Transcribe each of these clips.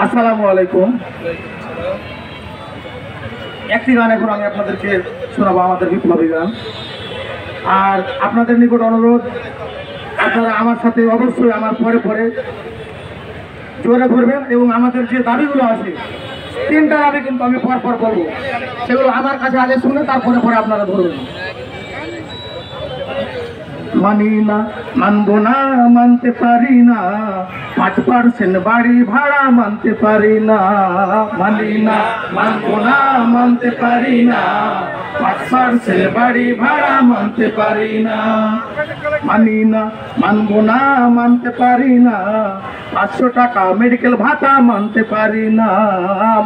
আসসালামু আলাইকুম। একটি গান এখন আমি আপনাদেরকে শোনাবো, আমাদের বিপ্লবী গান। আর আপনাদের নিকট অনুরোধ, আপনারা আমার সাথে অবশ্যই আমার পরে পরে জোরে পড়বেন এবং আমাদের যে দাবিগুলো আছে, 3টা দাবি কিন্তু আমি পর পর বলবো, সেগুলো আমার কাছে আগে শুনে তারপরে পরে আপনারা ধরবেন। মানি না, মানবো না, মানতে পারি না, 5% বাড়ি ভাড়া মানতে পারি না। মানি না, মানবো না, মানতে পারি না, 5% বাড়ি ভাড়া মানতে পারি না। মানি না, মানবো না, মানতে পারি না, 500 টাকা মেডিকেল ভাতা মানতে পারি না।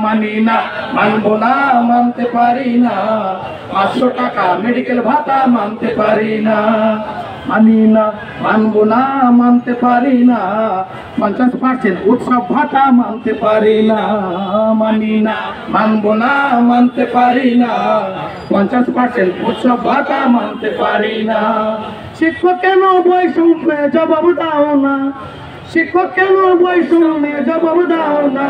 মানি না, মানবো না, মানতে পারি না, 500 টাকা মেডিকেল ভাতা মানতে পারি না। মানি না, মানবো না, মানতে পারি না, 50% উৎসব ভাতা মানতে পারি না। মানি না, মানবো না, মানতে পারি না, 50% উৎসব ভাতা মানতে পারি না। শিক্ষক কেন বৈষম্যে জবাব দাও না, শিক্ষক কেন বৈষম্যে জবাব দাও না।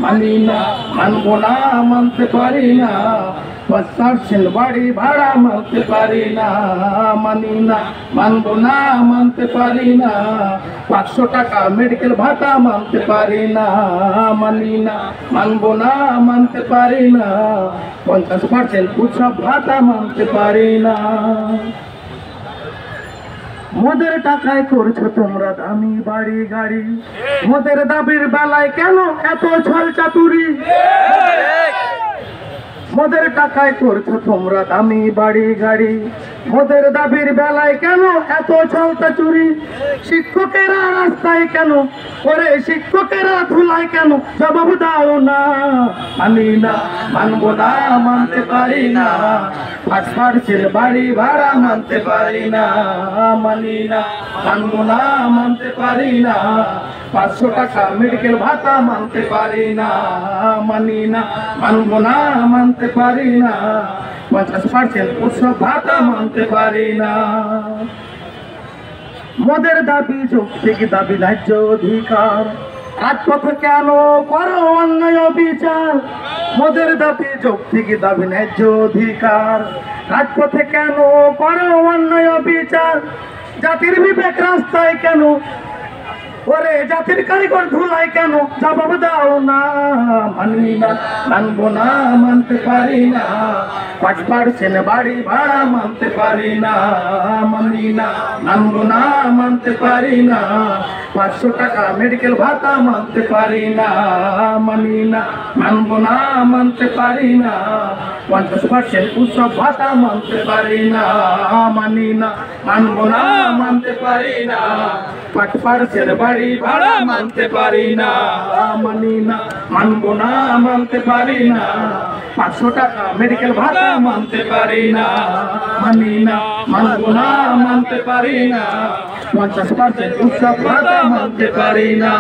মানি না, মানবো না, মানতে পারি না, 5% বাড়ি ভাড়া মানতে পারি না। মানি না, মানবো না, মানতে পারি না, 500 টাকা মেডিকেল ভাতা মানতে পারি না। মানি না, মানবো না, মানতে পারি না, 50% উৎসব ভাতা মানতে পারি না। মোদের টাকায় করছো তোমরা দামি বাড়ি গাড়ি, মোদের দাবির বেলায় কেন এত ছল চাতুরি? মোদের টাকায় করছো তোমরা দামি বাড়ি গাড়ি, মোদের দাবির বেলায় কেন এত ছলটা চুরি? শিক্ষকেরা রাস্তায় কেন, ওরে শিক্ষকেরা ধুলায় কেন, জবাব দাও না। মানি না, মানবো না, মানতে পারি না, 5% বাড়ি ভাড়া মানতে পারি না। মানি না, মানবো না, মানতে পারি না, 500 টাকা মেডিকেল ভাতা মানতে পারি না। মানি না, মানবো না, মানতে পারি না, 50% উৎসব ভাতা মানতে পারি না। মোদের দাবি যৌক্তিক দাবি, ন্যায্য অধিকার, রাজপথে কেন করো অন্যায় বিচার? মোদের দাবি যৌক্তিক দাবি, ন্যায্য অধিকার, রাজপথে কেন করো অন্যায় বিচার? জাতির বিবেক রাস্তায় কেন, ওরে জাতির কারিগর ধুলায় কেন, জবাব দাও না। মানি না, মানবো না, মানতে পারি না, 5% বাড়ি ভাড়া মানতে পারি না। মানি না, মানবো না, মানতে পারি না, 500 টাকা মেডিকেল ভাতা মানতে পারি না। মানি না, মানবো না, মানতে পারি না, 50% উৎসব ভাতা মানতে পারি না। মানি না, মানবো না, মানতে পারি না, 5% বাড়ি ভাড়া মানতে পারি না। মানি না, মানবো না, মানতে পারি না, 500 টাকা মেডিকেল ভাতা মানতে পারি না। মানি না, মানবো না, মানতে পারি না, 50% উৎসব ভাতা মানতে পারি না।